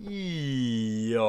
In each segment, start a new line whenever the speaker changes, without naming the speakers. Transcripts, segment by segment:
Yo,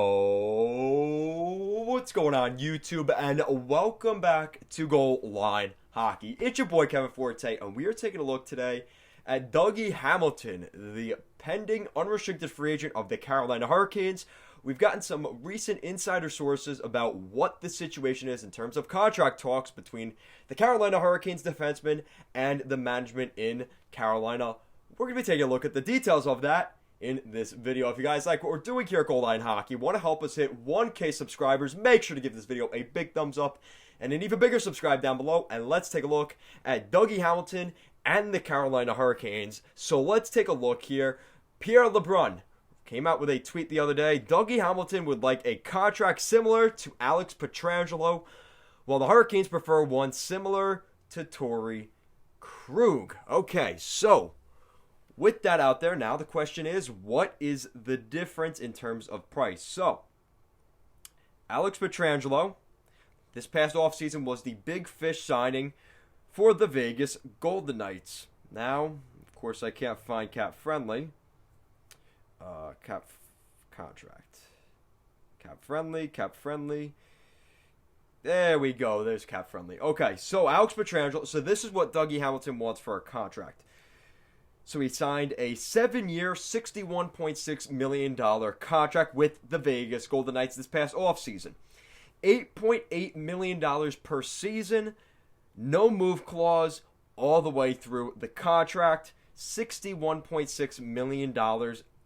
what's going on YouTube, and welcome back to Goal Line Hockey. It's your boy Kevin Forte, and we are taking a look today at Dougie Hamilton, the pending unrestricted free agent of the Carolina Hurricanes. We've gotten some recent insider sources about what the situation is in terms of contract talks between the Carolina Hurricanes defenseman and the management in Carolina. We're going to be taking a look at the details of that in this video. If you guys like what we're doing here at Goal Line Hockey, want to help us hit 1K subscribers, make sure to give this video a big thumbs up and an even bigger subscribe down below. And let's take a look at Dougie Hamilton and the Carolina Hurricanes. So let's take a look here. Pierre LeBrun came out with a tweet the other day. Dougie Hamilton would like a contract similar to Alex Pietrangelo, while the Hurricanes prefer one similar to Torrey Krug. Okay, so with that out there, now the question is, what is the difference in terms of price? So, Alex Pietrangelo, this past offseason, was the big fish signing for the Vegas Golden Knights. Now, of course, I can't find cap-friendly. Contract. Cap-friendly. There we go. There's cap-friendly. Okay, so Alex Pietrangelo. So this is what Dougie Hamilton wants for a contract. So he signed a 7-year, $61.6 million contract with the Vegas Golden Knights this past offseason. $8.8 million per season, no move clause all the way through the contract. $61.6 million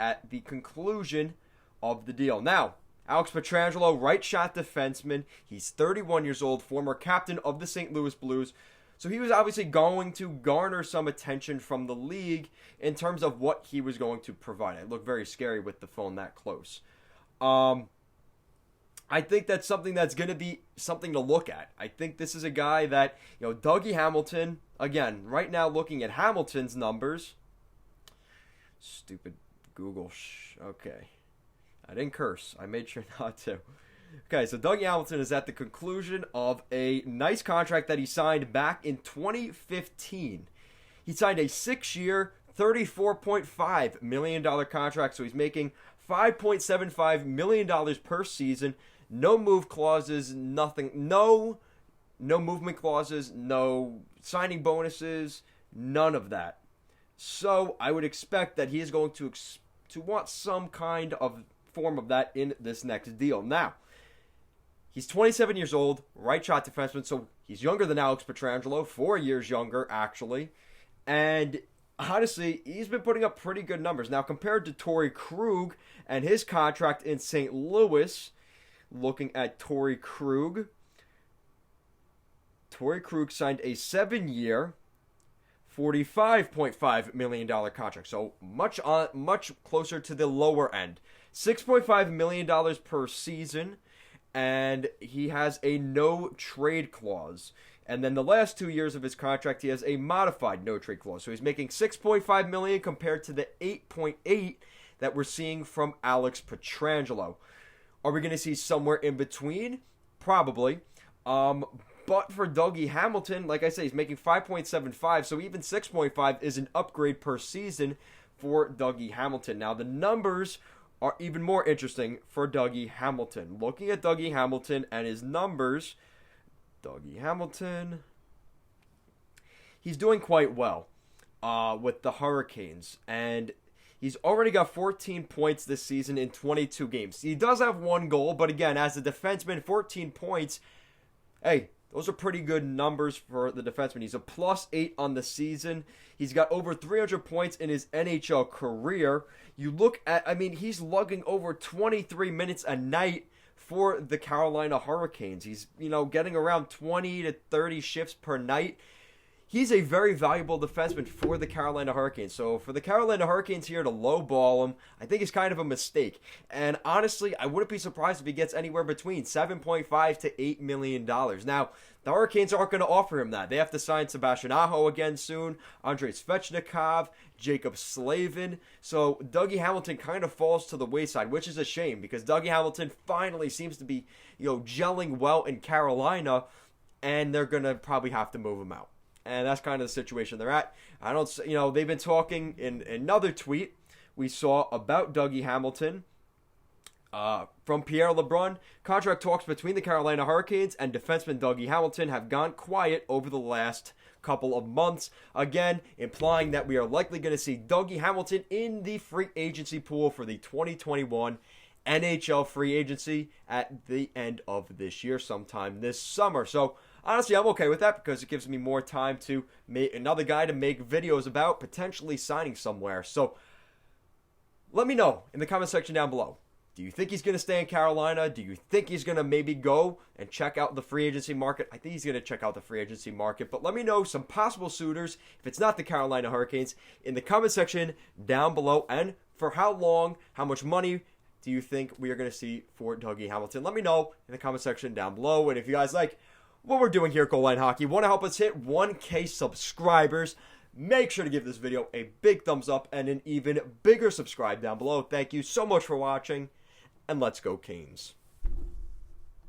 at the conclusion of the deal. Now, Alex Pietrangelo, right shot defenseman. He's 31 years old, former captain of the St. Louis Blues. So he was obviously going to garner some attention from the league in terms of what he was going to provide. It looked very scary with the phone that close. I think that's something that's going to be something to look at. I think this is a guy that, Dougie Hamilton, again, right now looking at Hamilton's numbers. Stupid Google. Okay. I didn't curse. I made sure not to. Okay, so Dougie Hamilton is at the conclusion of a nice contract that he signed back in 2015. He signed a 6-year, $34.5 million contract, so he's making $5.75 million per season. No move clauses, nothing. No movement clauses, no signing bonuses, none of that. So I would expect that he is going to want some kind of form of that in this next deal. Now, he's 27 years old, right shot defenseman, so he's younger than Alex Pietrangelo, 4 years younger, actually. And honestly, he's been putting up pretty good numbers. Now, compared to Torrey Krug and his contract in St. Louis, looking at Torrey Krug signed a 7-year, $45.5 million contract, so much closer to the lower end. $6.5 million per season. And he has a no-trade clause. And then the last 2 years of his contract, he has a modified no-trade clause. So he's making $6.5 million compared to the $8.8 that we're seeing from Alex Pietrangelo. Are we going to see somewhere in between? Probably. But for Dougie Hamilton, like I say, he's making $5.75, so even $6.5 is an upgrade per season for Dougie Hamilton. Now, the numbers are even more interesting for Dougie Hamilton. Looking at Dougie Hamilton and his numbers, Dougie Hamilton, he's doing quite well with the Hurricanes. And he's already got 14 points this season in 22 games. He does have one goal, but again, as a defenseman, 14 points, hey, those are pretty good numbers for the defenseman. He's a +8 on the season. He's got over 300 points in his NHL career. You look at, he's lugging over 23 minutes a night for the Carolina Hurricanes. He's, getting around 20 to 30 shifts per night. He's a very valuable defenseman for the Carolina Hurricanes. So for the Carolina Hurricanes here to lowball him, I think it's kind of a mistake. And honestly, I wouldn't be surprised if he gets anywhere between $7.5 to $8 million. Now, the Hurricanes aren't going to offer him that. They have to sign Sebastian Aho again soon, Andrei Svechnikov, Jacob Slavin. So Dougie Hamilton kind of falls to the wayside, which is a shame because Dougie Hamilton finally seems to be, gelling well in Carolina, and they're going to probably have to move him out. And that's kind of the situation they're at. They've been talking in another tweet we saw about Dougie Hamilton. From Pierre LeBrun, contract talks between the Carolina Hurricanes and defenseman Dougie Hamilton have gone quiet over the last couple of months. Again, implying that we are likely going to see Dougie Hamilton in the free agency pool for the 2021 NHL free agency at the end of this year, sometime this summer. So, honestly, I'm okay with that because it gives me more time to make another guy to make videos about potentially signing somewhere. So, let me know in the comment section down below. Do you think he's going to stay in Carolina? Do you think he's going to maybe go and check out the free agency market? I think he's going to check out the free agency market. But let me know some possible suitors, if it's not the Carolina Hurricanes, in the comment section down below. And for how long, how much money do you think we are going to see for Dougie Hamilton? Let me know in the comment section down below. And if you guys like what we're doing here at Goal Line Hockey, want to help us hit 1K subscribers, make sure to give this video a big thumbs up and an even bigger subscribe down below. Thank you so much for watching. And let's go Canes.